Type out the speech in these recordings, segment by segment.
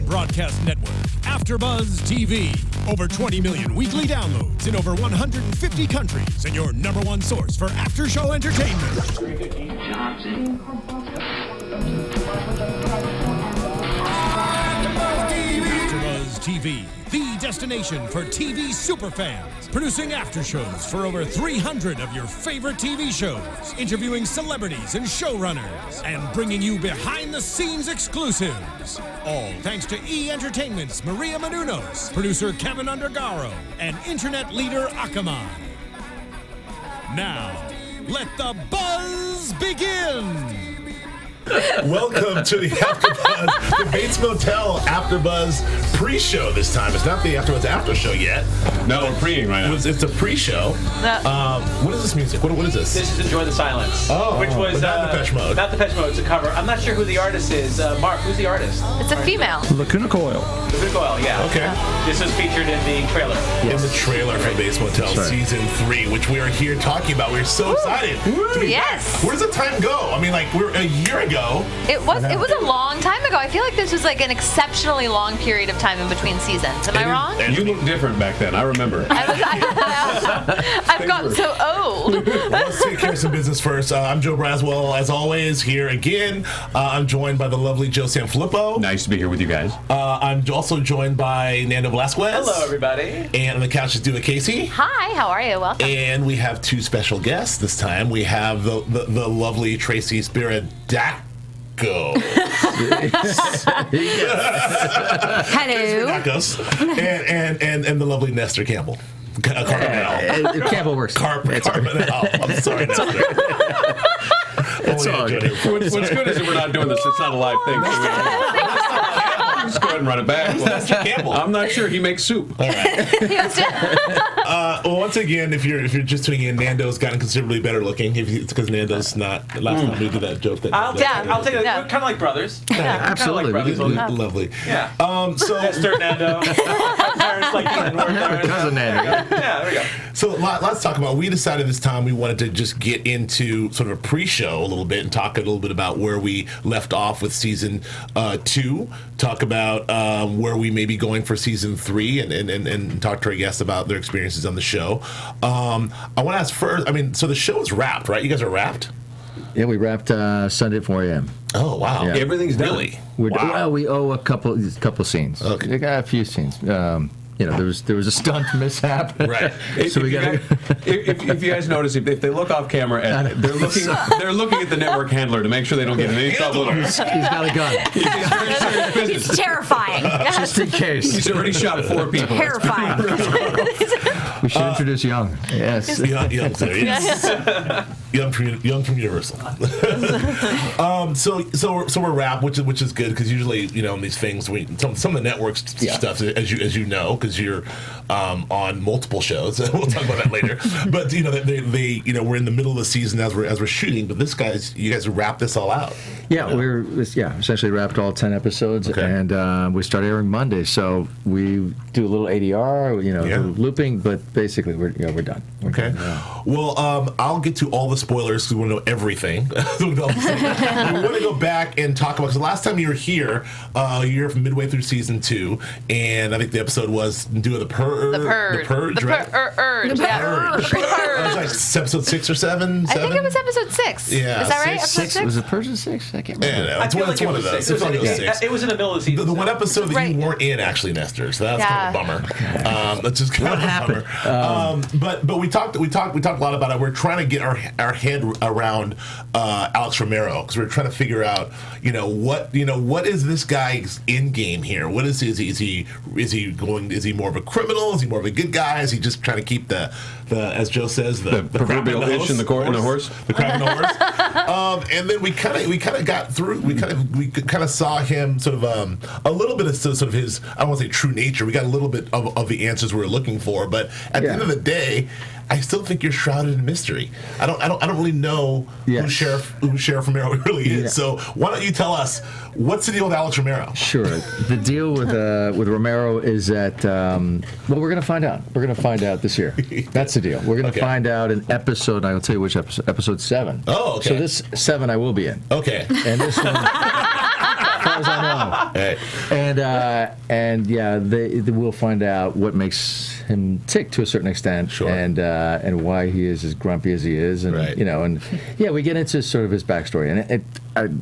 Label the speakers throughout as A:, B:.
A: broadcast network, AFTERBUZZ TV. Over 20 million weekly downloads in over 150 countries, and your #1 source for after-show entertainment. AFTERBUZZ TV, the destination for TV superfans. Producing aftershows for over 300 of your favorite TV shows, interviewing celebrities and showrunners, and bringing you behind-the-scenes exclusives. All thanks to E! Entertainment's Maria Menounos, producer Kevin Undergaro, and internet leader Akamai. Now, let the buzz begin!
B: Welcome to the AFTERBUZZ, the Bates Motel AFTERBUZZ pre-show this time. It's not the AFTERBUZZ after show yet.
C: No, we're preing right now.
B: It's a pre-show. What is this music? What is this?
D: This is Enjoy the Silence.
B: Which was
D: not
B: Depeche Mode.
D: Not Depeche Mode. It's a cover. I'm not sure who the artist is. Mark, who's the artist?
E: It's a female.
F: Lacuna Coil.
D: Lacuna Coil, yeah.
B: Okay.
D: This was featured in the trailer.
B: In the trailer for Bates Motel Season 3, which we are here talking about. We're so excited.
E: Yes.
B: Where does the time go? I mean, like, we're a year ago.
E: It was a long time ago. I feel like this was like an exceptionally long period of time in between seasons. Am I wrong?
C: You looked different back then. I remember.
E: I've gotten so old.
B: Let's take care of some business first. I'm Joe Braswell, as always, here again. I'm joined by the lovely Joe Sanfelippo.
C: Nice to be here with you guys.
B: I'm also joined by Nando Velasquez.
D: Hello, everybody.
B: And on the couch is Du'a Kaissi.
E: Hi, how are you? Welcome.
B: And we have two special guests this time. We have the lovely Tracy Spiridakos.
E: Hello.
B: and the lovely Nestor Carbonell.
F: Campbell works.
B: Carbonell. I'm sorry, Nestor.
F: It's all good.
C: What's good is that we're not doing this. It's not a live thing. Just go ahead and run it back.
B: Nestor Campbell.
C: I'm not sure. He makes soup.
B: All right. Well, once again, if you're just tuning in, Nando's gotten considerably better looking. It's because Nando's not. Last time we did that joke.
D: I'll take it. We're kind of like brothers.
F: Absolutely.
D: Kind of like brothers.
B: Lovely.
D: Yeah.
B: So
D: Nestor, Nando. Parents like Ethan
F: Cousin Nando.
D: Yeah, there we go.
B: So let's talk about. We decided this time we wanted to just get into sort of a pre-show a little bit and talk a little bit about where we left off with season 2. Talk about where we may be going for season 3, and talk to our guests about their experiences on the show. I want to ask first. I mean, so the show is wrapped, right? You guys are wrapped.
F: Yeah, we wrapped Sunday at 4 a.m.
B: Oh wow!
F: Yeah.
C: Everything's done.
B: Really?
F: Well, we owe a couple scenes.
B: Okay.
F: We got a few scenes. There was a stunt mishap.
B: Right.
F: So we got.
C: If you guys notice, if they look off camera, and they're looking at the network handler to make sure they don't get in any trouble.
F: He's got a gun.
C: He's very serious business.
E: It's terrifying.
F: Just in case.
C: He's already shot 4 people.
E: Terrifying.
F: We should introduce Young. Yes.
B: Young, sorry, yes. Young from Universal. So we're wrapped, which is good because usually in these things some of the network stuff as you know because you're on multiple shows. We'll talk about that later. But they we're in the middle of the season as we're shooting. But you guys wrapped this all out.
F: Yeah, essentially wrapped all 10 episodes, and we start airing Monday. So we do a little ADR, a little looping, but basically we're done.
B: Okay. Well, I'll get to all the spoilers because we want to know everything. We want to go back and talk about because the last time you were here, you're midway through season 2, and I think the episode was Du'a the Purge. Right? The Purge. It was like episode 6 or 7.
E: I think it was episode 6.
B: Yeah.
E: Is that right?
F: Six? Was it Purge 6? I can't remember.
B: Yeah, it's one of those.
D: It was in the middle of the season.
B: The one episode that you weren't in, actually, Nestor. So that's kind of a bummer. That's just kind of a bummer. But we talked a lot about it. We're trying to get our head around Alex Romero because we're trying to figure out what is this guy's end game here? What is he more of a criminal? Is he more of a good guy? Is he just trying to keep the as Joe says the
C: proverbial fish in the horse,
B: the crab in the horse? And then we kind of got through. We kind of saw him sort of a little bit of sort of his, I don't want to say true nature. We got a little bit of the answers we were looking for, but at the end of the day, I still think you're shrouded in mystery. I don't really know who Sheriff Romero really is. So why don't you tell us what's the deal with Alex Romero?
F: Sure. The deal with Romero is that we're going to find out. We're going to find out this year. That's the deal. We're going to find out in episode. I'll tell you which episode. Episode 7.
B: Oh, okay.
F: So this 7 I will be in.
B: Okay.
F: And this one. far as I know.
B: Right.
F: And yeah, they will find out what makes him tick to a certain extent,
B: Sure.
F: and why he is as grumpy as he is, and
B: Right.
F: and yeah, we get into sort of his backstory, and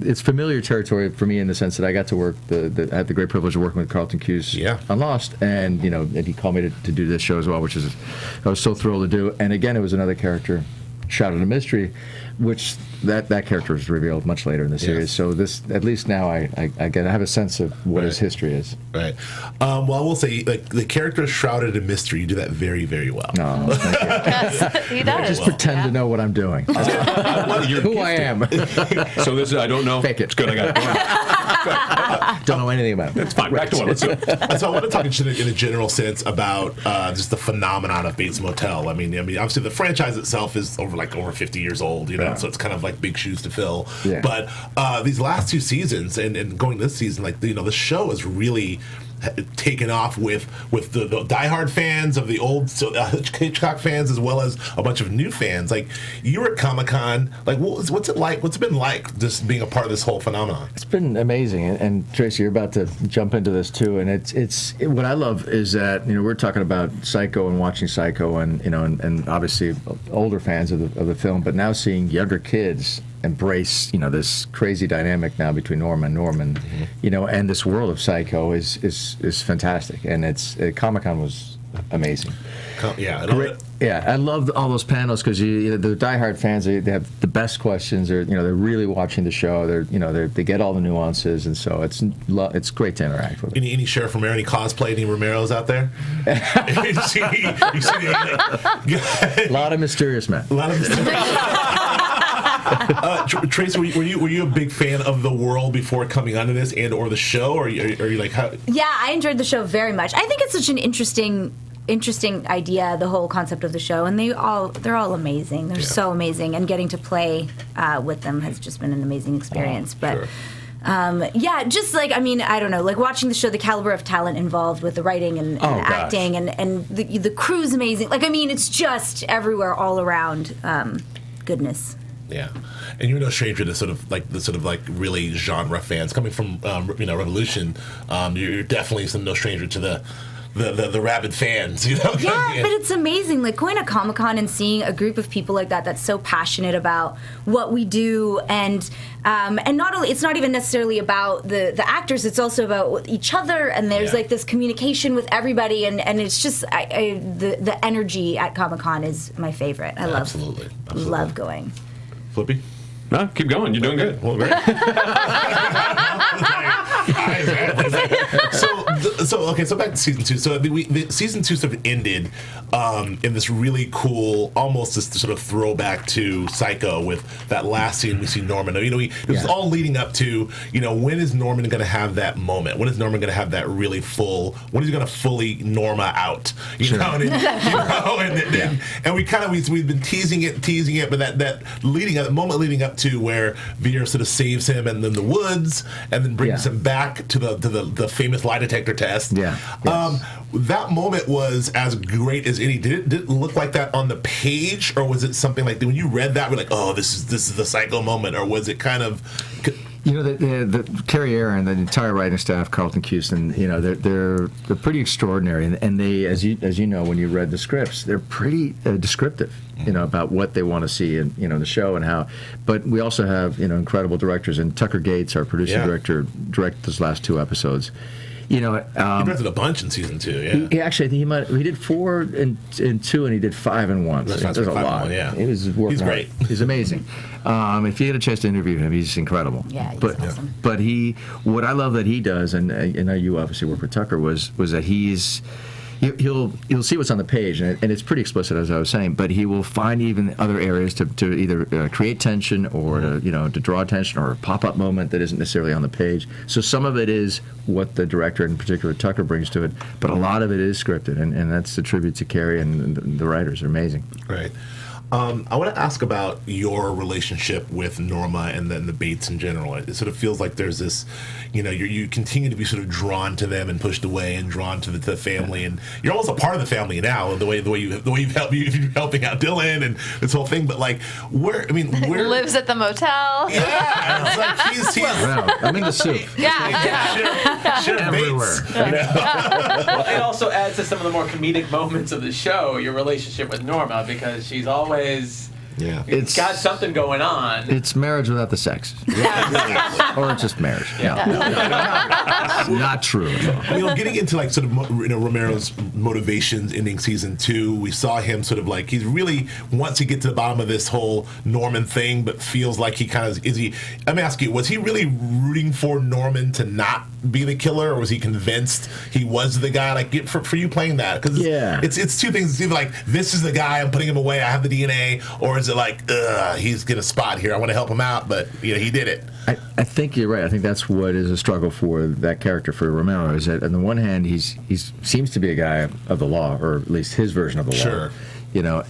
F: it's familiar territory for me in the sense that I got to work I had the great privilege of working with Carlton Cuse on Lost, and and he called me to do this show as well, which I was so thrilled to do. And again, it was another character shrouded in mystery, which that character was revealed much later in the series. So this, at least now, I have a sense of what his history is.
B: Right. Well, I will say, like, the character is shrouded in mystery. You do that very, very well.
F: No, thank you.
E: Yes, he does.
F: Just pretend to know what I'm doing. Who I am.
C: So this is, I don't know.
F: Fake it.
C: It's good. I got it.
F: Don't know anything about it.
C: It's fine. Back to one. Let's do it.
B: So I want to talk in a general sense about just the phenomenon of Bates Motel. I mean, obviously the franchise itself is over 50 years old, so it's kind of like big shoes to fill.
F: Yeah.
B: But these last two seasons and going this season, the show has really taken off with the diehard fans of the old Hitchcock fans, as well as a bunch of new fans. Like, you were at Comic-Con. Like, what's it like? What's it been like just being a part of this whole phenomenon?
F: It's been amazing, and Tracy, you're about to jump into this too. And it's what I love is that we're talking about Psycho and watching Psycho, and and obviously older fans of the film, but now seeing younger kids embrace this crazy dynamic now between Norma and Norman, and this world of Psycho is fantastic, and Comic-Con was amazing.
B: Yeah,
F: I love all those panels because the diehard fans, they have the best questions. They're really watching the show. They get all the nuances, and so it's great to interact with.
B: Any Sheriff Romero, any cosplay, any Romeros out there? you see
F: a lot of mysterious men.
B: A lot of Tracy, were you a big fan of the world before coming onto this or the show, or are you like how?
G: Yeah, I enjoyed the show very much. I think it's such an interesting idea, the whole concept of the show, and they're all amazing. They're so amazing, and getting to play with them has just been an amazing experience. But just I don't know, watching the show, the caliber of talent involved with the writing and acting, and the crew's amazing. It's just everywhere, all around goodness.
B: Yeah, and you're no stranger to sort of really genre fans coming from Revolution. You're definitely no stranger to the rabid fans.
G: Yeah, but it's amazing. Going to Comic-Con and seeing a group of people like that's so passionate about what we do, and not only, it's not even necessarily about the actors. It's also about each other, and there's this communication with everybody, and it's just the energy at Comic-Con is my favorite. I love going.
B: Flippy?
C: No, keep going. You're doing good.
B: Well, great. So back to season 2. So the season 2 sort of ended in this really cool, almost this sort of throwback to Psycho with that last scene we see Norman. It was all leading up to, when is Norman going to have that moment? When is Norman going to have that really full? When is he going to fully Norma out? And we've been teasing it, but that moment leading up to where Veer sort of saves him, and then the woods, and then brings him back to the famous lie detector test.
F: Yeah. Yes.
B: That moment was as great as any. Did it look like that on the page, or was it something like when you read that, we're like, oh, this is the Psycho moment, or was it kind of?
F: The Kerry, Ehrin, the entire writing staff, Carlton Cuse, and they're pretty extraordinary, and they, as you know, when you read the scripts, they're pretty descriptive, about what they want to see in the show and how. But we also have incredible directors, and Tucker Gates, our producer director, directed those last 2 episodes. He
B: directed a bunch in season 2.
F: Yeah. Actually, I think he did 4 in 2, and he did 5 in 1. So there's a lot.
B: He
F: was working.
B: He's great.
F: He's amazing. If you get a chance to interview him, he's incredible.
G: Yeah, he's awesome.
F: But what I love that he does, and I know you obviously work with Tucker, was that he'll see what's on the page, and it's pretty explicit, as I was saying, but he will find even other areas to either create tension or to draw attention, or a pop-up moment that isn't necessarily on the page. So some of it is what the director, in particular Tucker, brings to it, but a lot of it is scripted, and that's a tribute to Kerry, and the writers are amazing.
B: Right. I want to ask about your relationship with Norma and then the Bates in general. It sort of feels like there's this, you continue to be sort of drawn to them and pushed away and drawn to the family, and you're almost a part of the family now. The way you're helping out Dylan and this whole thing. But like, where
E: lives at the motel.
B: Yeah, it's like he's
F: I'm in the soup.
B: Sheriff
F: everywhere.
D: Well, it also adds to some of the more comedic moments of the show, your relationship with Norma, because she's always it's got something going on.
F: It's marriage without the sex. Or it's just marriage. No. Not true.
B: Getting into like sort of Romero's motivations ending season 2, we saw him sort of like he really wants to get to the bottom of this whole Norman thing, but feels like he kind of let me ask you, was he really rooting for Norman to not be the killer, or was he convinced he was the guy? Like for you playing that, because it's two things. It's either like, this is the guy, I'm putting him away, I have the DNA, or is it like, he's got a spot here, I want to help him out, but he did it.
F: I think you're right. I think that's what is a struggle for that character, for Romero, is that on the one hand he seems to be a guy of the law, or at least his version of the law.
B: Sure.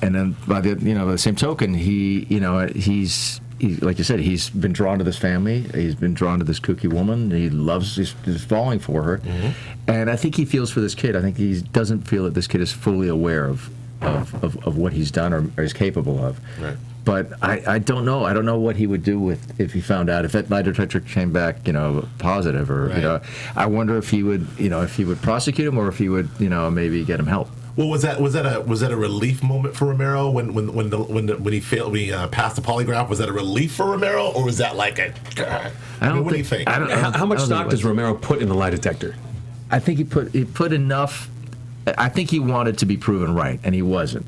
F: And then by the same token, he's like you said, he's been drawn to this family. He's been drawn to this kooky woman. He's falling for her. Mm-hmm. And I think he feels for this kid. I think he doesn't feel that this kid is fully aware of what he's done or is capable of. Right. But I don't know. I don't know what he would do if he found out, if that lie detector came back, positive, or I wonder if he would, if he would prosecute him, or if he would, maybe get him help.
B: Well, was that a relief moment for Romero when he passed the polygraph? Was that a relief for Romero, or was that like what do you think?
C: How much stock does Romero put in the lie detector?
F: I think he put enough. I think he wanted to be proven right, and he wasn't.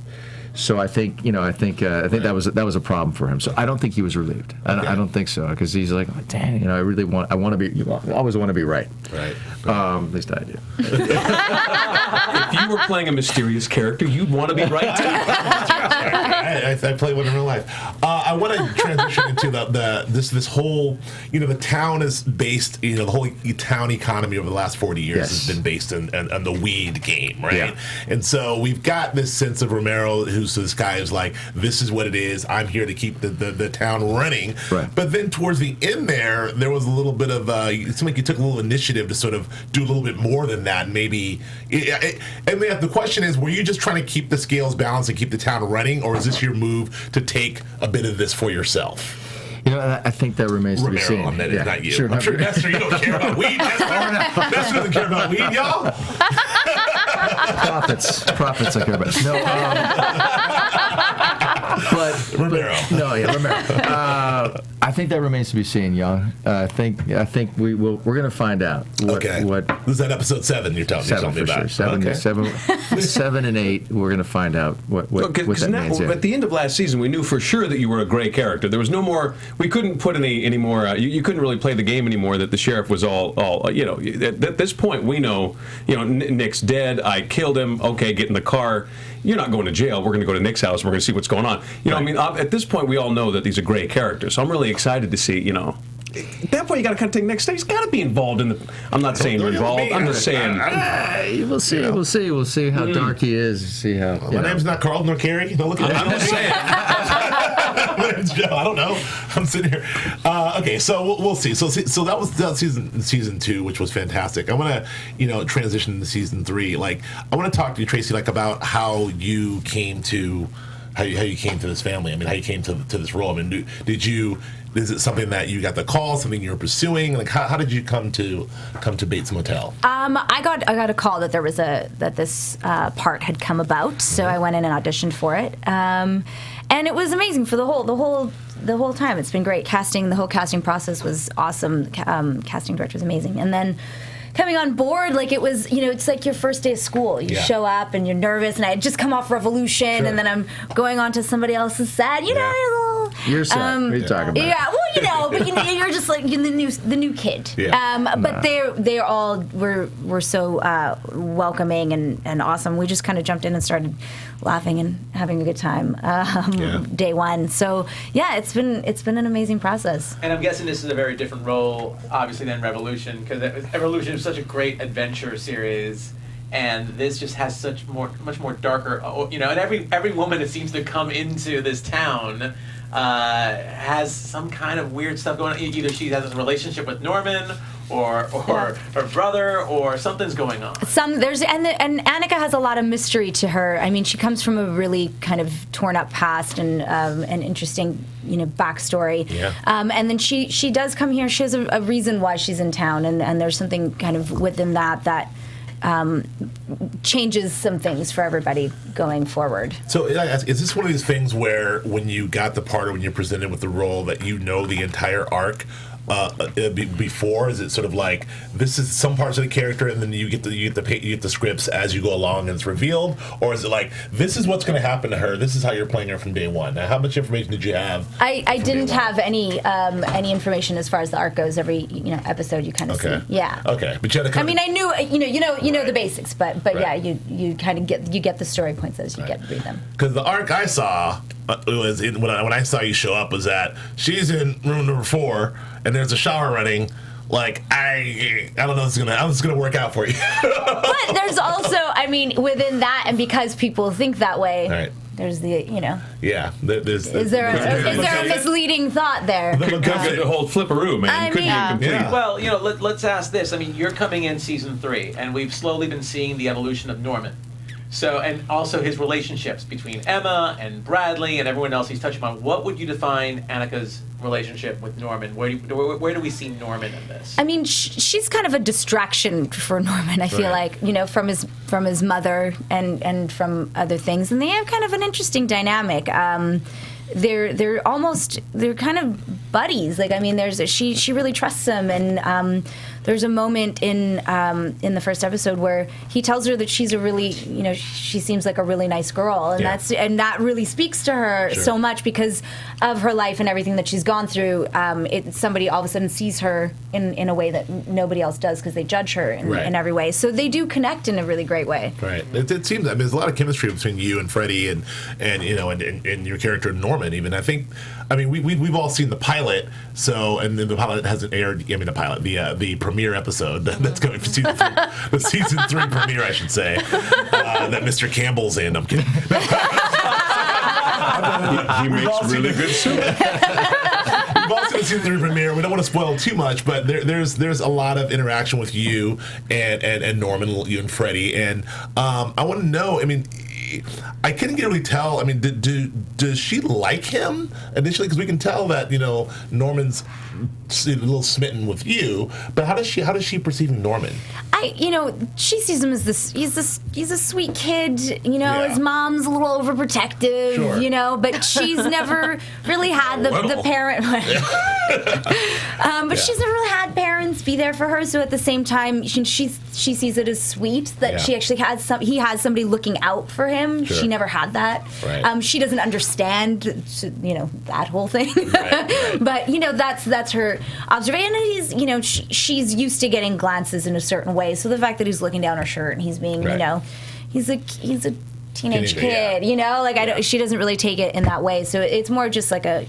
F: So I think that was a problem for him. So I don't think he was relieved. Okay. I don't think so, because he's like, oh, dang, I want to be. You always want to be right.
B: Right.
F: At least I do.
C: If you were playing a mysterious character, you'd want to be right too.
B: I play one in real life. I want to transition into this whole, the town is based, the whole town economy over the last 40 years has been based on the weed game, right? Yeah. And so we've got this sense of Romero, who's this guy who's like, this is what it is. I'm here to keep the town running. Right. But then towards the end there was a little bit of, it seemed like you took a little initiative to sort of do a little bit more than that. Maybe, and the question is, were you just trying to keep the scales balanced and keep the town running, or is this your move to take a bit of this for yourself?
F: I think that remains to be seen.
B: Not you. Sure, I'm sure, Nestor, you don't care about weed. Nestor doesn't care about weed, y'all.
F: Profits I care about. No, but
B: Romero.
F: Romero. I think that remains to be seen, Young. I think we're going to find out. What
B: this is that episode 7 you're telling me about.
F: Sure. 7 and 8. We're going to find out what that means.
C: At the end of last season, we knew for sure that you were a gray character. There was no more. We couldn't put any more. You couldn't really play the game anymore. That the sheriff was all. At this point, we know. Nick's dead. I killed him. Okay, get in the car. You're not going to jail. We're going to go to Nick's house. And we're going to see what's going on. At this point, we all know that these are gray characters. So I'm really excited to see. At that point, you got to kind of take Nick's. He's got to be involved in the. I'm not saying you're involved. I'm just saying.
F: We'll see. We'll see how dark he is. See how.
B: My name's not Carlton or Kerry. Don't look at
C: I'm just saying.
B: My name's Joe. I don't know. I'm sitting here. Okay, so we'll see. So that was season 2, which was fantastic. I want to transition to season 3. Like, I want to talk to you, Tracy, like about how you came to. How you came to this family? I mean, how you came to this role? I mean, is it something that you got the call? Something you were pursuing? Like, how did you come to Bates Motel?
G: I got a call that this part had come about, so I went in and auditioned for it, and it was amazing for the whole time. It's been great. The whole casting process was awesome. Casting director was amazing, and then. Coming on board, like it was, it's like your first day of school. You show up and you're nervous, and I had just come off Revolution, and then I'm going on to somebody else's set.
F: You're set. What are you talking about?
G: Yeah, well, but you're just like the new kid. Yeah. But they all were so welcoming and awesome. We just kind of jumped in and started laughing and having a good time day one. So it's been an amazing process.
D: And I'm guessing this is a very different role, obviously, than Revolution, because Revolution is such a great adventure series. and this just has much more darker, and every woman that seems to come into this town has some kind of weird stuff going on. Either she has a relationship with Norman, or her brother, or something's going on. And
G: Annika has a lot of mystery to her. I mean, she comes from a really kind of torn up past and an interesting, backstory. Yeah. And then she does come here. She has a reason why she's in town, and there's something kind of within that changes some things for everybody going forward.
B: So is this one of these things where when you got the part or when you're presented with the role that the entire arc before? Is it sort of like this is some parts of the character and then you get the scripts as you go along and it's revealed, or is it like this is what's going to happen to her, this is how you're playing her from day one? Now, how much information did you have?
G: I didn't have any information as far as the arc goes. Every episode you kind of see. Yeah.
B: Okay, but you had to
G: I know the basics, but yeah, you kind of get the story points as you get to read them.
B: Because the arc I saw was when I saw you show up was that she's in room number 4 and there's a shower running. Like I don't know how this is gonna work out for you.
G: But there's also, within that, and because people think that way,
B: right.
G: There's the
B: yeah.
G: Is there a misleading thought there?
C: The whole flipperoo, man. Couldn't be complete.
B: Yeah.
D: Well, let's ask this. You're coming in season 3, and we've slowly been seeing the evolution of Norman. So, and also his relationships between Emma and Bradley and everyone else he's touching on. What would you define Annika's relationship with Norman? Where do we see Norman in this?
G: She's kind of a distraction for Norman, I feel like, from his mother and from other things. And they have kind of an interesting dynamic. They're kind of buddies. She really trusts him, and there's a moment in the first episode where he tells her that she's a really, she seems like a really nice girl, and that really speaks to her so much because of her life and everything that she's gone through. Somebody all of a sudden sees her in a way that nobody else does because they judge her in every way. So they do connect in a really great way.
B: Right. It seems there's a lot of chemistry between you and Freddie and your character Norman. Even I think. We've all seen the pilot, and then the pilot hasn't aired. The premiere episode that's going for season 3, the season 3 premiere, I should say, that Mr. Campbell's in. I'm kidding.
C: He makes really good soup.
B: We've all seen the season 3 premiere. We don't want to spoil too much, but there's a lot of interaction with you and Norman, you and Freddie, and I want to know. I couldn't really tell. Does she like him initially? Because we can tell that Norman's a little smitten with you. But how does she perceive Norman?
G: She sees him as he's a sweet kid. His mom's a little overprotective.
B: Sure.
G: But she's never really had the parent. But she's never really had parents be there for her. So at the same time, she sees it as sweet that she actually he has somebody looking out for him. Sure. She never had that.
B: Right.
G: She doesn't understand, that whole thing.
B: Right.
G: But that's her observation. And she's used to getting glances in a certain way. So the fact that he's looking down her shirt and he's being, he's a teenage kid, she doesn't really take it in that way. So it's more just like a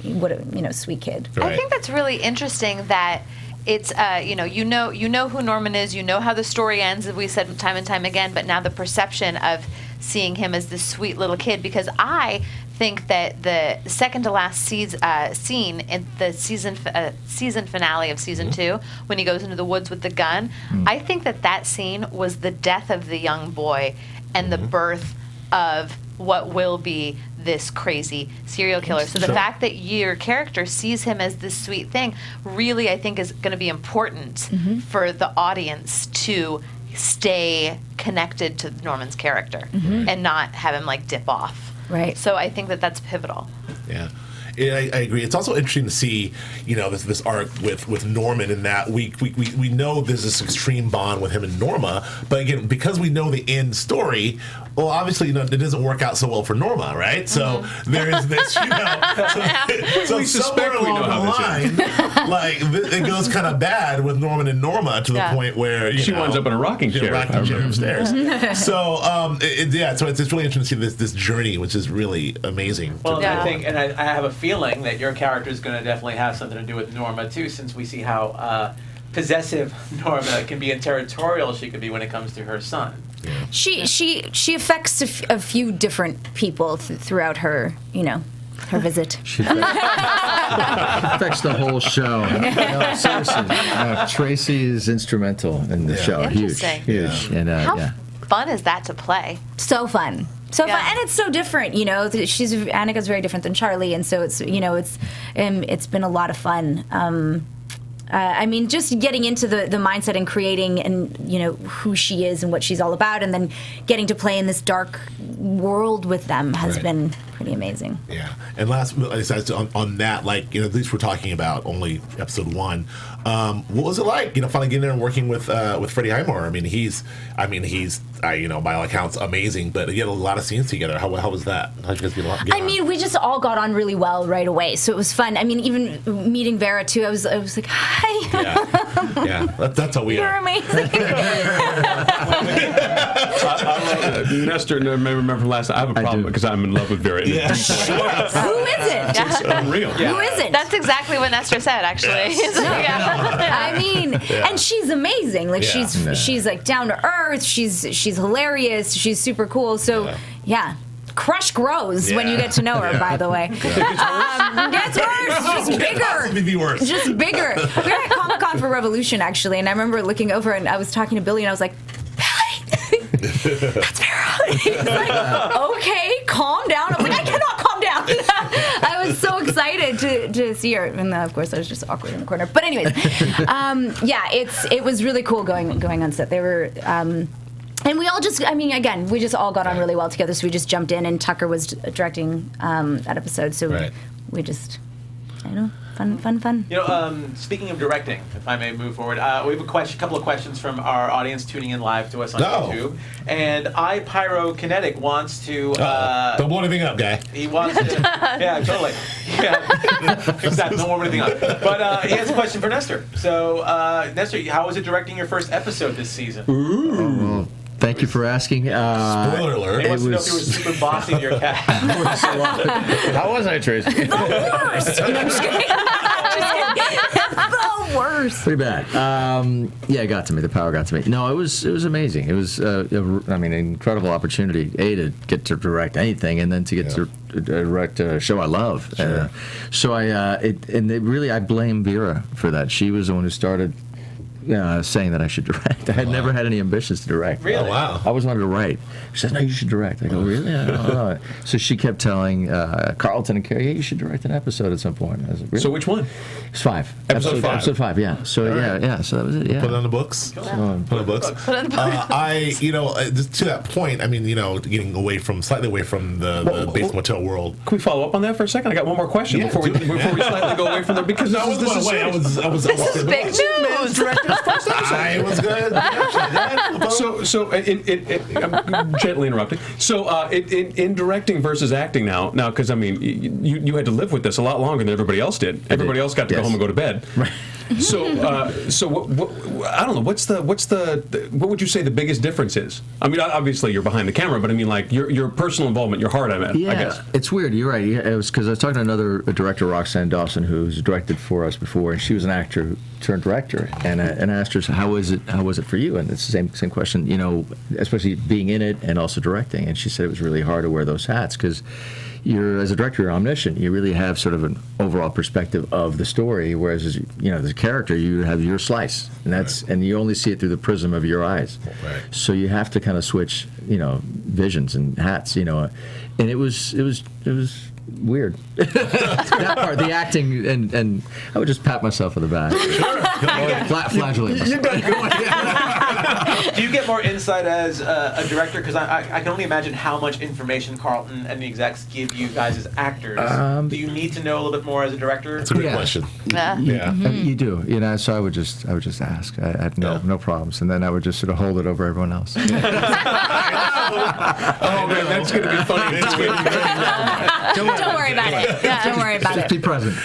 G: sweet kid.
B: Right.
E: I think that's really interesting that it's you know who Norman is, how the story ends, as we said time and time again, but now the perception of seeing him as this sweet little kid, because I think that the second to last scene in the season finale of season 2, when he goes into the woods with the gun, I think that scene was the death of the young boy and the birth of what will be this crazy serial killer. So the fact that your character sees him as this sweet thing really, I think, is going to be important for the audience to stay connected to Norman's character and not have him dip off.
G: Right.
E: So I think that's pivotal.
B: Yeah. I agree. It's also interesting to see, this arc with Norman, in that we know there's this extreme bond with him and Norma, but again, because we know the end story, well, obviously, it doesn't work out so well for Norma, right? So there is this, so somewhere along the line, it goes kind of bad with Norman and Norma to the point where
C: she winds up in a rocking chair
B: upstairs. So so it's really interesting to see this journey, which is really amazing.
D: Well, I think, and I have a feeling that your character is going to definitely have something to do with Norma too, since we see how possessive Norma can be and territorial she could be when it comes to her son.
G: She affects a few different people throughout her, her visit.
F: She affects the whole show. No, seriously. Tracy is instrumental in the show. Huge. And,
E: How fun is that to play?
G: So fun. Fun, and it's so different, Annika's very different than Charlie, and so it's been a lot of fun. Just getting into the mindset and creating and who she is and what she's all about, and then getting to play in this dark world with them has been pretty amazing.
B: Yeah, and last on that, at least we're talking about only episode 1. What was it like? Finally getting there and working with Freddie Highmore. He's by all accounts amazing, but you had a lot of scenes together. How was that? How did you guys get on?
G: We just all got on really well right away, so it was fun. Even meeting Vera too, I was like, hi.
B: Yeah, that's how we are.
G: You're amazing.
C: Nestor, may remember from last time, I have a problem because I'm in love with Vera.
G: Who isn't?
C: It's unreal.
G: Who isn't?
E: That's exactly what Nestor said, actually.
G: And she's amazing. She's like down to earth. She's hilarious. She's super cool. So crush grows when you get to know her. By the way, gets worse. Just bigger.
B: Be worse.
G: Just bigger. We were at Comic-Con for Revolution actually, and I remember looking over and I was talking to Billy and I was like, that's Vera. He's like, okay, calm down. I was like, I cannot calm down. I was so excited to see her, and of course I was just awkward in the corner. But anyways, it was really cool going on set. They were. And we all just, we just all got on really well together, so we just jumped in, and Tucker was directing that episode, so we just, fun.
D: Speaking of directing, if I may move forward, we have a couple of questions from our audience tuning in live to us on YouTube. And iPyrokinetic wants to...
B: don't blow anything up, guy.
D: He wants to... Yeah, totally. Yeah, exactly. Don't blow anything up. But he has a question for Nestor. So, Nestor, how was it directing your first episode this season?
F: Ooh. Thank you for asking.
B: Spoiler alert.
D: He wants to know if you were super bossy to your cat.
F: How was I, Tracy?
G: The worst. I'm just kidding. The worst.
F: Pretty bad. It got to me. The power got to me. No, it was amazing. It was an incredible opportunity. To get to direct anything, and then to get to direct a show I love.
B: Sure.
F: I blame Vera for that. She was the one who started saying that I should direct. I had never had any ambitions to direct.
D: Really?
B: Oh, wow.
F: I always wanted to write. She said, no, you should direct. I go, really? I don't know. So she kept telling Carlton and Kerry, you should direct an episode at some point. I was like, really?
C: So which one?
F: It's 5.
C: Episode 5.
F: Episode 5, yeah. So, so that was it, yeah.
B: Put it on the books.
F: Cool.
B: Put it on the books. Just to that point, getting slightly away from the Bates Motel world.
C: Can we follow up on that for a second? I got one more question before we slightly go away from there, because
B: this
E: is big news.
B: It was good.
C: I'm gently interrupting. So, in directing versus acting now, because you had to live with this a lot longer than everybody else did. Everybody else got to go home and go to bed.
F: Right.
C: So what, I don't know. What would you say the biggest difference is? Obviously you're behind the camera, but your personal involvement, your heart. I guess
F: it's weird. You're right. It was because I was talking to another director, Roxanne Dawson, who's directed for us before, and she was an actor who turned director, and I asked her, so how was it for you? And it's the same question, especially being in it and also directing. And she said it was really hard to wear those hats because as a director, you're omniscient. You really have sort of an overall perspective of the story, whereas as a character, you have your slice, and and you only see it through the prism of your eyes.
B: Right.
F: So you have to kind of switch, visions and hats, and it was weird. That part, the acting, and I would just pat myself on the back. Flagellate myself.
D: Do you get more insight as a director? Because I can only imagine how much information Carlton and the execs give you guys as actors. Do you need to know a little bit more as a director?
B: That's a good question.
E: Yeah.
F: You do, so I would just ask. I had no problems, and then I would just sort of hold it over everyone else.
C: Oh man, that's going to be funny.
G: Don't worry about it. Don't worry about
F: Just
G: it.
F: be present.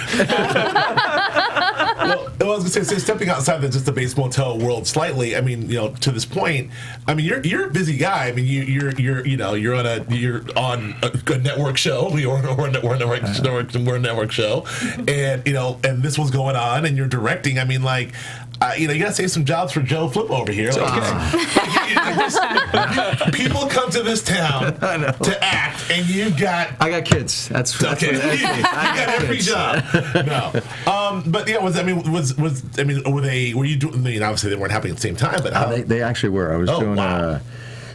B: Well, I was going to say, stepping outside of just the Bates Motel world slightly. To this point, you're a busy guy. You're on a network show. We're a network show, and this was going on, and you're directing. you gotta save some jobs for Joe Flip over here. People come to this town to act, and
F: I got kids. That's
B: okay.
F: What
B: You got every job. No, but yeah, were you doing? Obviously, they weren't happening at the same time, but
F: they actually were. I was doing.
B: Wow.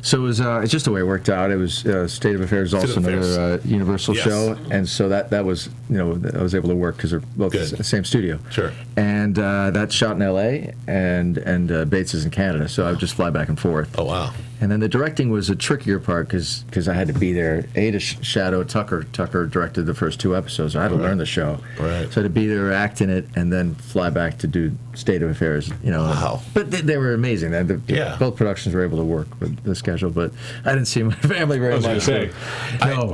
F: So it was it's just the way it worked out. It was State of Affairs, also another Universal show, and so that was I was able to work because they're both the same studio.
B: Sure.
F: And that shot in L.A. and Bates is in Canada, so I would just fly back and forth.
B: Oh wow.
F: And then the directing was a trickier part because I had to be there. To shadow Tucker. Tucker directed the first 2 episodes. So I had to learn the show.
B: Right.
F: So I had to be there, act in it, and then fly back to do State of Affairs.
B: Wow.
F: But they were amazing. Both productions were able to work with the schedule, but I didn't see my family very much.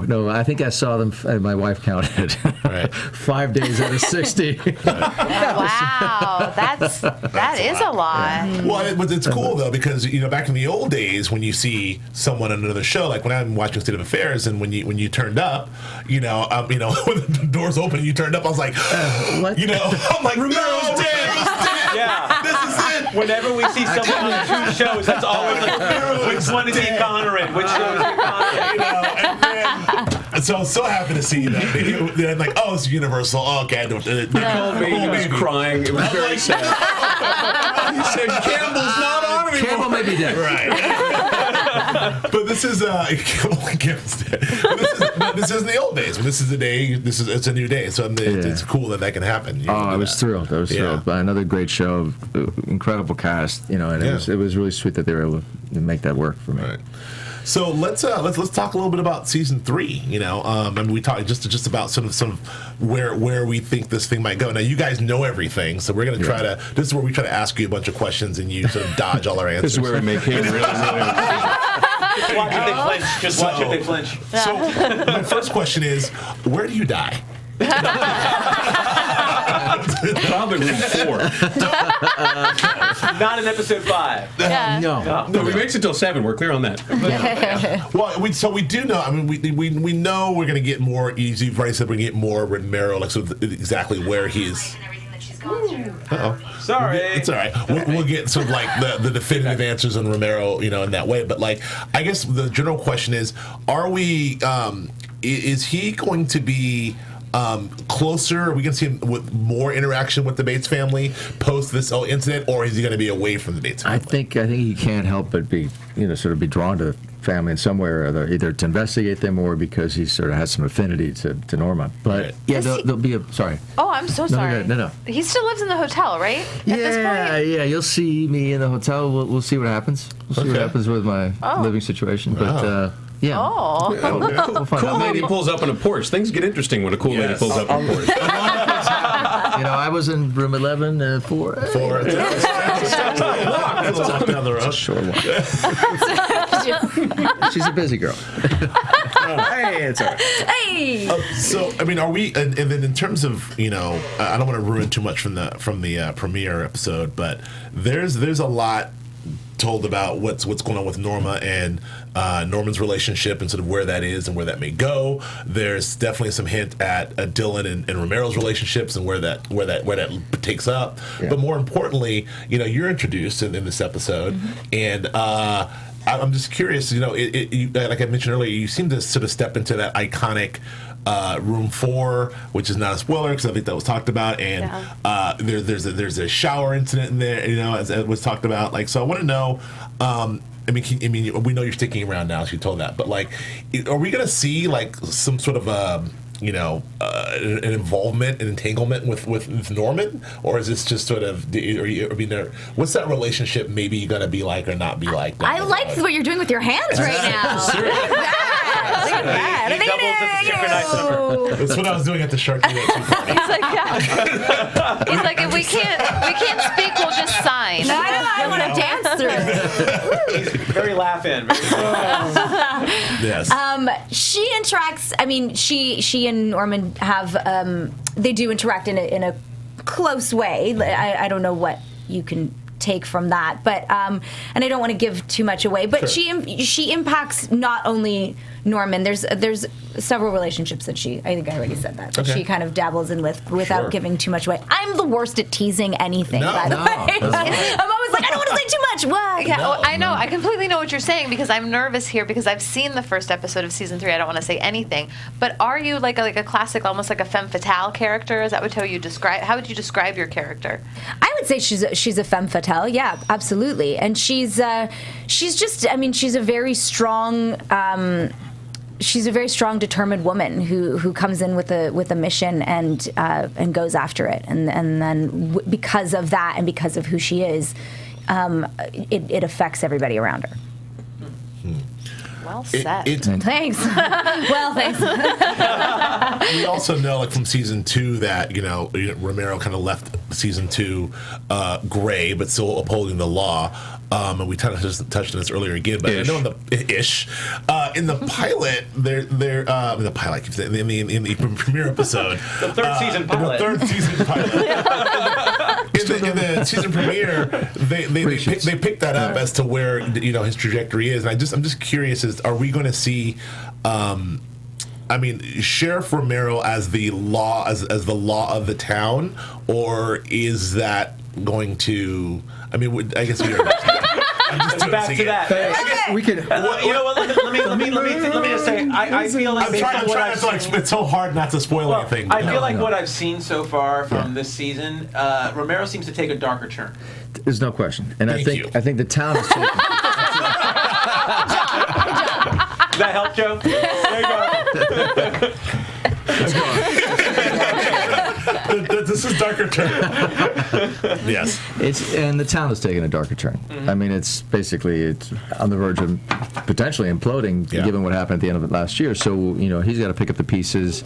F: No, I think I saw them. My wife counted.
B: Right.
F: 5 days out of 60.
E: Wow, that is a lot.
B: Well, it's cool though because back in the old days when you see someone on another show, like when I'm watching State of Affairs, and when you turned up, when the doors open and you turned up, I was like,
F: what?
B: I'm like, Romero's dead. He's dead.
D: Yeah.
B: This is it.
D: Whenever we see someone on 2 shows, that's always like, which one is he Connerin? Which show is he Connerin?
B: And so I was so happy to see that. They're like, oh, it's Universal. Oh, okay.
C: He called me. He was crying. It was very sad. He said, Campbell's not on anymore.
F: Campbell may be dead.
B: Right. But this is this is the old days. This is the day. It's a new day. So it's cool that can happen.
F: I was thrilled. Thrilled by another great show, incredible cast. And it was really sweet that they were able to make that work for me.
B: Right. So let's talk a little bit about season 3. We talked just about some of where we think this thing might go. Now you guys know everything, so we're going to try to. This is where we try to ask you a bunch of questions and you sort of dodge all our answers.
C: This is where we make him really.
D: Just watch if they flinch. Watch if they flinch.
B: So my first question is, where do you die?
C: Probably room 4.
D: Not in episode 5.
E: Yeah.
F: No,
C: we makes it till 7. We're clear on that.
B: Well, we do know. I mean, we know we're going to get more. You've already said we're going to get more Romero, like sort of exactly where he's. Uh-oh.
D: Sorry.
B: It's all right. We'll get sort of like the definitive answers on Romero, in that way. But I guess the general question is, are we? Is he going to be? Closer? Are we going to see him with more interaction with the Bates family post this incident, or is he going to be away from the Bates family?
F: I think he can't help but be sort of be drawn to the family in some way or other, either to investigate them or because he sort of has some affinity to Norma. But there'll be a sorry.
E: Oh, I'm so sorry.
F: No.
E: He still lives in the hotel, right? At this point?
F: Yeah. You'll see me in the hotel. We'll see what happens. We'll see what happens with my living situation. But. Yeah.
E: Oh.
C: Cool lady pulls up on a porch. Things get interesting when a cool lady pulls up on a porch.
F: I was in room 11, 4.
B: That's a walk down the road.
F: Short walk. She's a busy girl. Hey, it's all right.
G: Hey.
B: So, I mean, are we? And then in terms of, I don't want to ruin too much from the premiere episode, but there's a lot told about what's going on with Norma and Norman's relationship and sort of where that is and where that may go. There's definitely some hint at Dylan and Romero's relationships and where that takes up. Yeah. But more importantly, you're introduced in this episode, and I'm just curious. Like I mentioned earlier, you seem to sort of step into that iconic. Room 4, which is not a spoiler because I think that was talked about, and there's a shower incident in there, as was talked about. So I want to know. We know you're sticking around now, so you told that, but are we going to see some sort of an involvement, an entanglement with Norman, or is this just sort of? What's that relationship maybe going to be like or not be like?
G: I like what you're doing with your hands right now. Look at that.
D: He doubles as a synchronized.
B: That's what I was doing at the Shark Tank.
E: He's like, if we can't speak, we'll just sign.
G: I want to dance through it.
D: He's very laugh-in.
B: Yes.
G: She interacts. I mean, she and Norman have. They do interact in a close way. I don't know what you can take from that, but and I don't want to give too much away. But she impacts not only Norman. There's several relationships that I think I already said that she kind of dabbles in without giving too much away. I'm the worst at teasing anything, by the way. I'm always like, I don't want to say too much. What?
E: Yeah, I know. I completely know what you're saying because I'm nervous here because I've seen the first episode of season 3. I don't want to say anything. But are you like a classic, almost like a femme fatale character? Is that how you describe? How would you describe your character?
G: I would say she's a femme fatale. Yeah, absolutely. And she's just. I mean, she's a very strong. She's a very strong, determined woman who comes in with a mission and goes after it, and then because of that and because of who she is, it affects everybody around her.
E: Well said.
G: Thanks. Well, thanks.
B: We also know, like from season 2, that Romero kind of left season 2 gray, but still upholding the law. And we touched on this earlier again, but I know in the pilot, in the premiere episode,
D: the third season pilot,
B: in the season premiere, they picked that up as to where his trajectory is, and I'm just curious: are we going to see? Sheriff Romero as the law as the law of the town, or is that going to? I guess we are.
D: Back to that.
F: I guess we could.
D: You know what? Let me just say. I feel like
B: it's so hard not to spoil anything.
D: I feel like what I've seen so far from this season, Romero seems to take a darker turn.
F: There's no question, and I think the town is taking.
D: Does that help, Joe? There you go.
F: Let's go.
B: This is darker turn. Yes.
F: And the town is taking a darker turn.
D: Mm-hmm.
F: It's on the verge of potentially imploding, given what happened at the end of it last year. So he's got to pick up the pieces,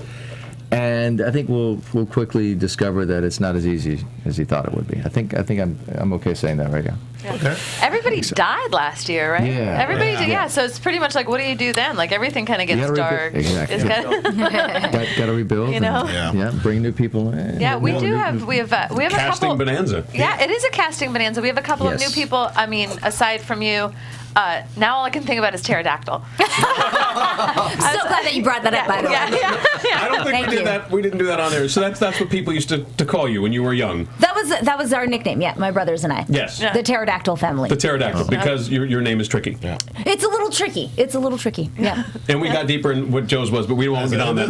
F: and I think we'll quickly discover that it's not as easy as he thought it would be. I think I'm okay saying that right now.
B: Okay.
E: Everybody died last year, right?
F: Yeah.
E: Everybody did. Yeah. So it's pretty much like, what do you do then? Like everything kind of gets dark.
F: Exactly. Got to rebuild. Bring new people in.
E: Yeah, we have a couple.
C: Casting bonanza.
E: Yeah, it is a casting bonanza. We have a couple of new people. Aside from you. Now all I can think about is pterodactyl.
G: I'm so glad that you brought that up, by the way.
C: I don't think we didn't do that on there. So that's what people used to call you when you were young.
G: That was our nickname, my brothers and I.
C: Yes.
G: The pterodactyl family.
C: The pterodactyl, because your name is tricky. Yeah.
G: It's a little tricky. Yeah.
C: And we got deeper in what Joe's was, but we won't get on that.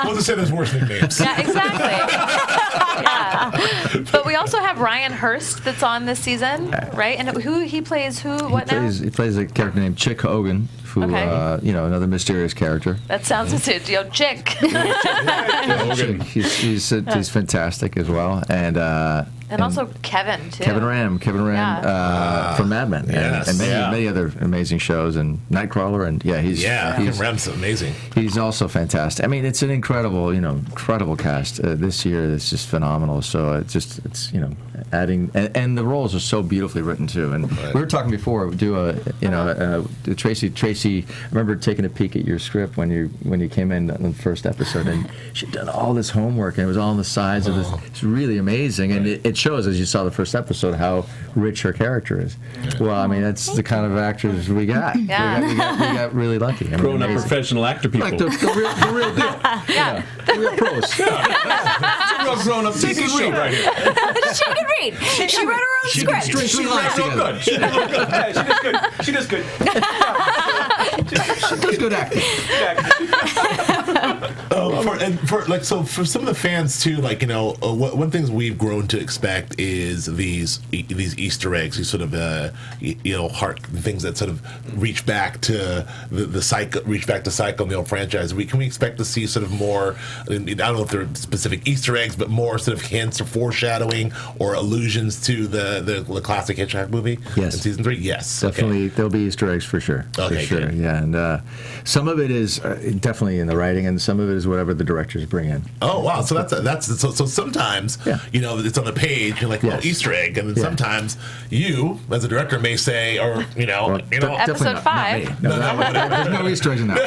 B: We'll just say there's worse nicknames.
E: Yeah, exactly. But we also have Ryan Hurst that's on this season, right? And who he plays what now?
F: He plays a character named Chick Hogan, who another mysterious character.
E: That sounds legit. Chick.
F: Chick. He's fantastic as well, and
E: also Kevin too.
F: Kevin Ram from Mad Men, and many other amazing shows, and Nightcrawler, and
B: Kevin Ram's amazing.
F: He's also fantastic. It's an incredible cast this year. It's just phenomenal. So it's adding, and the roles are so beautifully written too. And we were talking before. Tracy. I remember taking a peek at your script when you came in on the first episode, and she'd done all this homework, and it was all on the sides of this. It's really amazing, and it shows, as you saw the first episode, how rich her character is. Well, that's the kind of actors we got.
E: Yeah.
F: We got really lucky.
C: Grown-up professional actor people.
F: Like the real deal.
E: Yeah.
F: The real pros.
C: Real grown-up TV show right here.
G: She can read. She wrote her own script.
C: She does real good. She does good.
F: She does good acting.
B: For some of the fans too, one things we've grown to expect is these Easter eggs, these sort of things that sort of reach back to the cycle, and the old franchise. Can we expect to see sort of more? I don't know if they're specific Easter eggs, but more sort of hints or foreshadowing or allusions to the classic Hitchcock movie in season 3. Yes,
F: definitely. There'll be Easter eggs for sure.
B: Okay,
F: for sure.
B: good.
F: Yeah, and some of it is definitely in the writing, and some of it is whatever the directors bring in.
B: Oh wow! So so sometimes it's on the page, you're like, well, Easter egg, and then sometimes you, as a director, may say,
E: Episode 5.
F: There's no Easter eggs in that.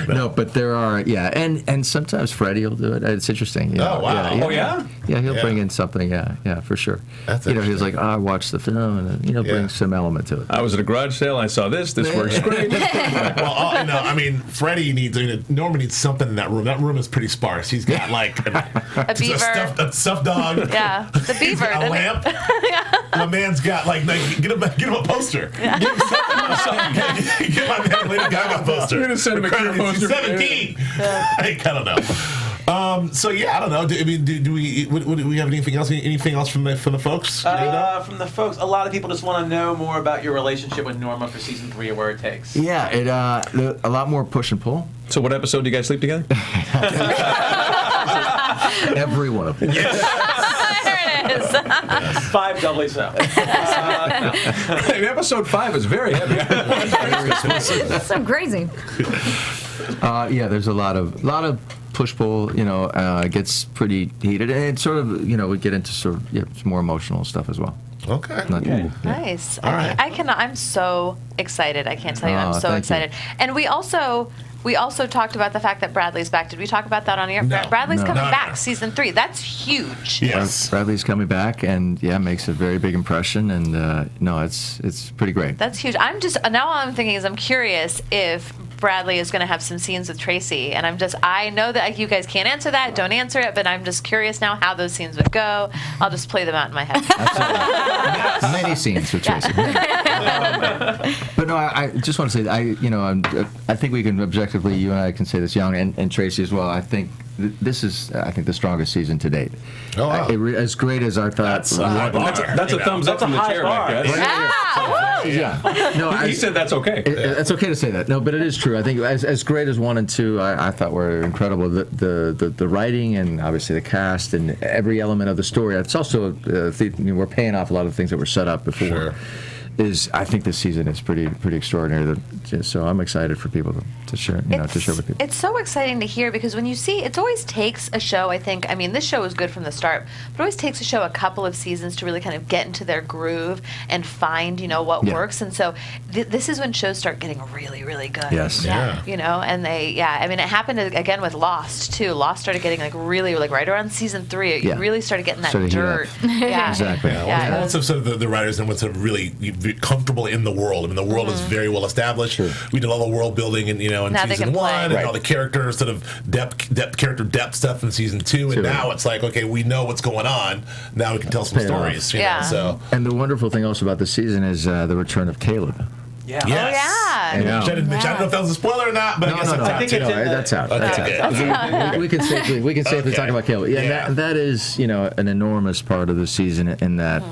F: No, but there are, and sometimes Freddie will do it. It's interesting.
B: Oh wow!
F: Yeah. he'll bring in something. Yeah, for sure.
B: That's
F: he's like, I watched the film, and then, bring some element to it.
C: I was at a garage sale. I saw this. This works great.
B: Well, Freddie needs. Norma needs something in that room. That room is pretty sparse. He's got like
E: a beaver,
B: a stuffed dog.
E: Yeah, the beaver.
B: A lamp. My man's got like get him a poster. Yeah. Get him get my man a Lady Gaga poster.
C: You're gonna send him a clear poster.
B: 17. I don't know. So I don't know. Do we have anything else? Anything else from the folks?
D: From the folks, a lot of people just want to know more about your relationship with Norma for season 3 or where it takes.
F: Yeah, a lot more push and pull.
C: So what episode do you guys sleep together?
F: Every one of them.
E: Yes. There it is.
D: Yes. 5 doubly so.
C: Episode 5 is very heavy.
G: That's so crazy.
F: There's a lot of push-pull, it gets pretty heated, and sort of, we get into sort of some more emotional stuff as well.
B: Okay.
E: Nice.
B: All right.
E: I'm so excited. I can't tell you. I'm so excited. And we also talked about the fact that Bradley's back. Did we talk about that on air?
B: No.
E: Bradley's coming back,
B: No.
E: season 3. That's huge.
B: Yes.
F: Bradley's coming back, and makes a very big impression, and it's pretty great.
E: That's huge. Now all I'm thinking is I'm curious if Bradley is going to have some scenes with Tracy, and I know that you guys can't answer that, don't answer it, but I'm just curious now how those scenes would go. I'll just play them out in my head.
F: Absolutely. Many scenes with Tracy. But no, I just want to say, I think we can objectively, you and I can say this, Young and Tracy as well. I think this is, the strongest season to date.
B: Oh, wow.
F: As great as I thought.
B: That's a high bar.
C: That's a thumbs up from the chair, guys.
F: No,
C: He said that's okay.
F: It's okay to say that. No, but it is true. I think as great as 1 and 2, I thought were incredible. The writing and obviously the cast and every element of the story. It's also we're paying off a lot of things that were set up before.
B: Sure.
F: I think this season is pretty extraordinary. So I'm excited for people to share with people.
E: It's so exciting to hear because when you see, it always takes a show. This show was good from the start, but it always takes a show a couple of seasons to really kind of get into their groove and find what works. And so this is when shows start getting really, really good.
F: Yes.
B: Yeah.
E: And it happened again with Lost too. Lost started getting really right around season 3. It really started getting that dirt.
F: Yeah. Exactly.
B: Yeah. Also, sort of the writers and what's really comfortable in the world. The world is very well established.
F: Sure.
B: We did all the world building in season 1, and all the character sort of character depth stuff in season 2, and now it's like, okay, we know what's going on. Now we can tell some stories. So.
F: And the wonderful thing also about this season is the return of Caleb.
B: Yeah.
E: Yes. Oh, yeah.
B: I don't know if that was a spoiler or not, but I guess
F: that's out.
B: Okay.
F: We can safely talk about Caleb. And that is an enormous part of the season in that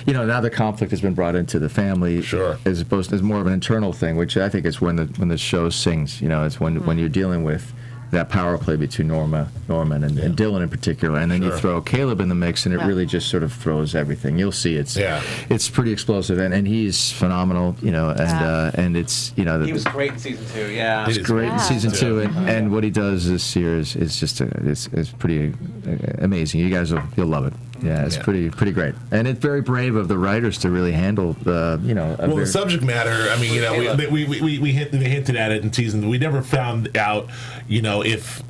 F: now the conflict has been brought into the family.
B: Sure.
F: As opposed to more of an internal thing, which I think is when the show sings. It's when you're dealing with that power play between Norman and Dylan in particular, and then you throw Caleb in the mix, and it really just sort of throws everything. You'll see it's pretty explosive, and he's phenomenal, and it's
D: he was great in season 2. Yeah,
F: he's great in season 2, and what he does this year is just it's pretty amazing. You guys you'll love it. Yeah, it's pretty great, and it's very brave of the writers to really handle the
B: the subject matter. We hinted at it in season. We never found out, if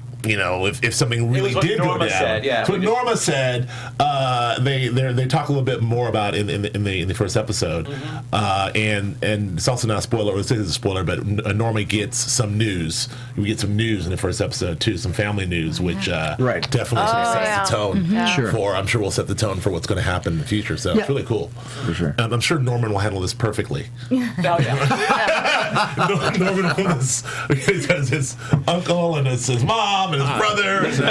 B: something really did go down.
D: That's
B: what Norma said. They talk a little bit more about in the first episode, and it's also not a spoiler. It's a spoiler, but Norma gets some news. We get some news in the first episode too, some family news, which definitely sets the tone for. I'm sure we'll set the tone for what's going to happen in the future. So it's really cool.
F: For sure.
B: I'm sure Norman will handle this perfectly.
D: Norman
B: has his uncle and his mom and his brother.
C: Listen,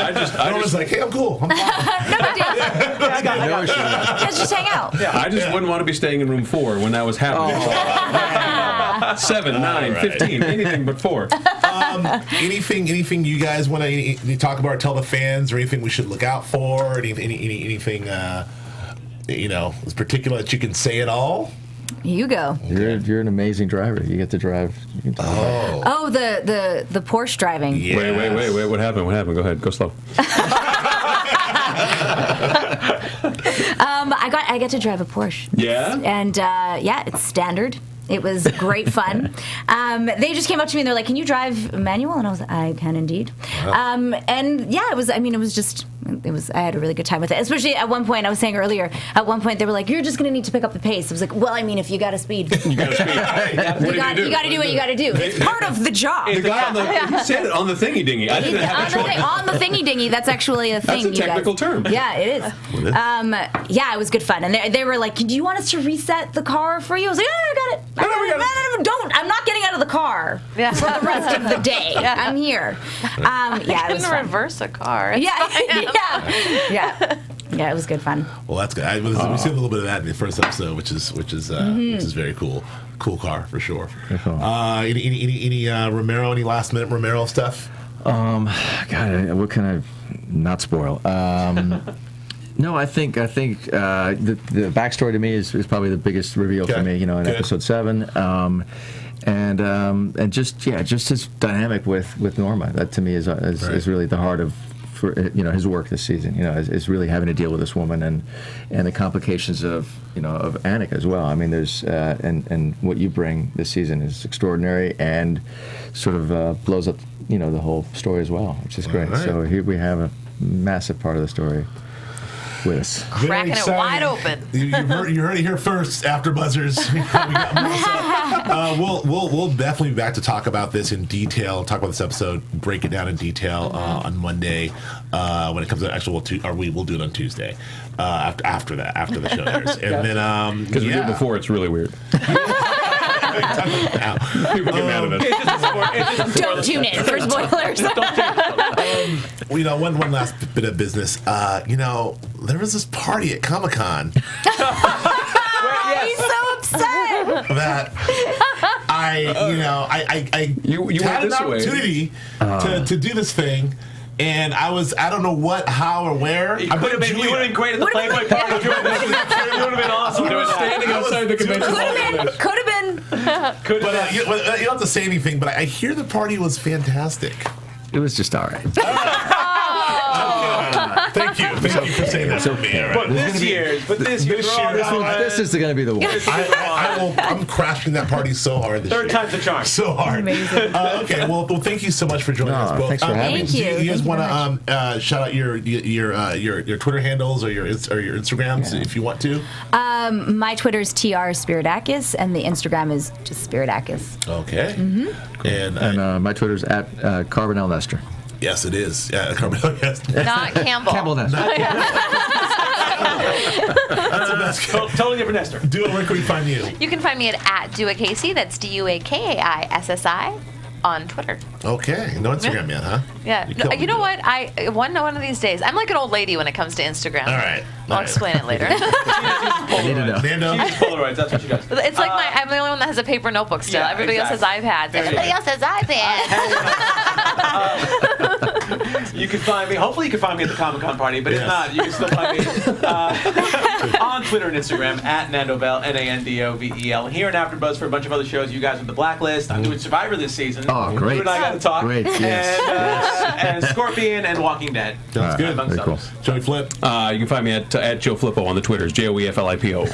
B: Norman's like, hey, I'm cool. I'm fine.
G: No big deal. Let's just hang out.
C: I just wouldn't want to be staying in room 4 when that was happening. 7, 9, 15, anything but 4.
B: Anything you guys want to talk about or tell the fans, or anything we should look out for? Anything is particular that you can say at all?
G: You go.
F: You're an amazing driver. You get to drive.
G: The Porsche driving.
B: Yes.
C: Wait. What happened? Go ahead. Go slow.
G: I get to drive a Porsche.
C: Yeah?
G: And it's standard. It was great fun. They just came up to me and they're like, "Can you drive manual?" And I was like, "I can indeed." Wow. And yeah, it was. I mean, it was just. It was. I had a really good time with it. Especially at one point, I was saying earlier. At one point, they were like, "You're just going to need to pick up the pace." I was like, "Well, I mean, if you got to speed, you got to speed. you got to do what you got to do. It's part of the job."
C: The guy on he said it on the thingy dingy. I didn't have a choice.
G: On the thingy dingy. That's actually a thing.
C: That's a technical term.
G: Yeah, it is. Yeah, it was good fun. And they were like, "Do you want us to reset the car for you?" I was like, "I got it. Don't. I'm not getting out of the car for the rest of the day. I'm here."
E: Yeah, it was fun. Reverse a car.
G: Yeah, it was good fun.
B: Well, that's good. We see a little bit of that in the first episode, which is very cool. Cool car for sure. Any Romero? Any last minute Romero stuff?
F: God, what can I not spoil? No, I think the backstory to me is probably the biggest reveal for me. In episode 7, and just his dynamic with Norma. That to me is really the heart of his work this season. Is really having to deal with this woman and the complications of Anik as well. I mean, there's and what you bring this season is extraordinary and sort of blows up the whole story as well, which is great. Right. So here we have a massive part of the story with us.
E: Cracking it wide open.
B: You heard it here first, AfterBuzzers. We'll definitely be back to talk about this in detail. Talk about this episode, break it down in detail on Monday when it comes to actual. We'll do it on Tuesday after the show airs, and then
C: because we did it before, it's really weird. People get mad at us.
G: Don't tune in for spoilers.
B: One last bit of business. There was this party at Comic-Con.
G: He's so upset.
B: That I had an opportunity to do this thing. And I don't know what, how, or where.
D: You would have been great at the Playboy party. You would have been awesome.
C: You were standing outside the convention hall.
G: Could have been.
B: But you don't have to say anything, but I hear the party was fantastic.
F: It was just all right.
B: Thank you for saying that to me.
D: But this year,
F: this is going to be the one.
B: I'm crashing that party so hard this year.
D: Third time's the charm.
B: So hard.
G: Amazing.
B: Okay, well, thank you so much for joining us both.
F: Thanks for having me.
B: Do you guys want to shout out your Twitter handles or your Instagrams if you want to?
G: My Twitter is TR Spiridakos, and the Instagram is just Spiridakos.
B: Okay.
G: Mm-hmm.
F: And my Twitter's at Carbonell Nestor.
B: Yes, it is. Yeah, Carbonell, yes.
E: Not Campbell.
F: Campbell Nestor.
B: That's the best.
D: Totally different Nestor.
B: Du'a, where can we find you?
E: You can find me at Du'a Kaissi. That's DuaKaissi on Twitter.
B: Okay. No Instagram yet, huh?
E: Yeah. You know what? One of these days. I'm like an old lady when it comes to Instagram.
B: All right.
E: I'll explain it later.
F: I need to know.
B: Nando?
D: She uses Polaroids. That's what she does.
E: It's like I'm the only one that has a paper notebook still.
D: Yeah,
E: Everybody else has iPads. Everybody else has iPads.
D: You can find me. Hopefully, you can find me at the Comic-Con party. But if not, you can still find me on Twitter and Instagram at Nandovel, Nandovel. Here in AfterBuzz for a bunch of other shows. You guys with the Blacklist. I'm doing Survivor this season.
F: Oh, great!
D: You and I got to talk.
F: Great. Yes.
D: And Scorpion and Walking Dead.
B: Sounds good.
D: Amongst
F: Very cool.
D: others.
B: Joey Flip.
C: You can find me at Joe Flippo on the Twitters. JoeFlippo.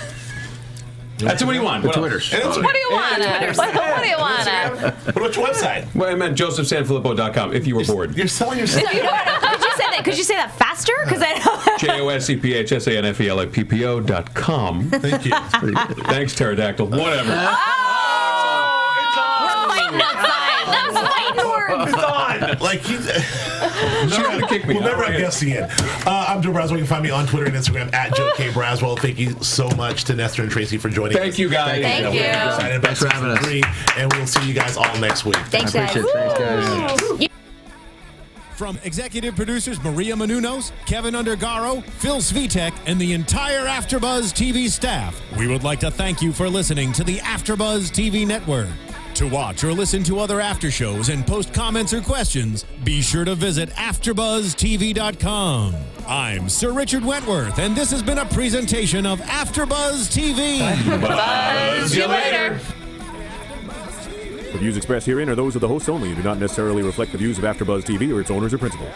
C: That's what do you want?
F: The Twitters.
E: What do you want? What do you want?
B: What about your website?
C: Well, I meant josephsanfelippo.com if you were bored.
B: You're selling yourself.
G: Could you say that faster? Because I know.
C: JosephSanfelippo.com.
B: Thank you.
C: Thanks, Pterodactyl. Whatever.
G: We're fighting outside. That's fighting words.
B: It's on. Like he's
C: gonna kick me
B: We'll never have guests again. I'm Joe Braswell. You can find me on Twitter and Instagram at Joe K. Braswell. Thank you so much to Nestor and Tracy for joining us.
C: Thank you, guys.
E: Thank you.
B: We're excited about
F: Thanks for having us.
B: 3, and we'll see you guys all next week.
G: Thanks, guys.
F: Thanks, guys.
A: From executive producers Maria Menounos, Kevin Undergaro, Phil Svitek, and the entire AfterBuzz TV staff, we would like to thank you for listening to the AfterBuzz TV network. To watch or listen to other after shows and post comments or questions, be sure to visit AfterBuzzTV.com. I'm Sir Richard Wentworth, and this has been a presentation of AfterBuzz TV.
E: Buzz you later.
H: The views expressed herein are those of the hosts only and do not necessarily reflect the views of AfterBuzz TV or its owners or principals.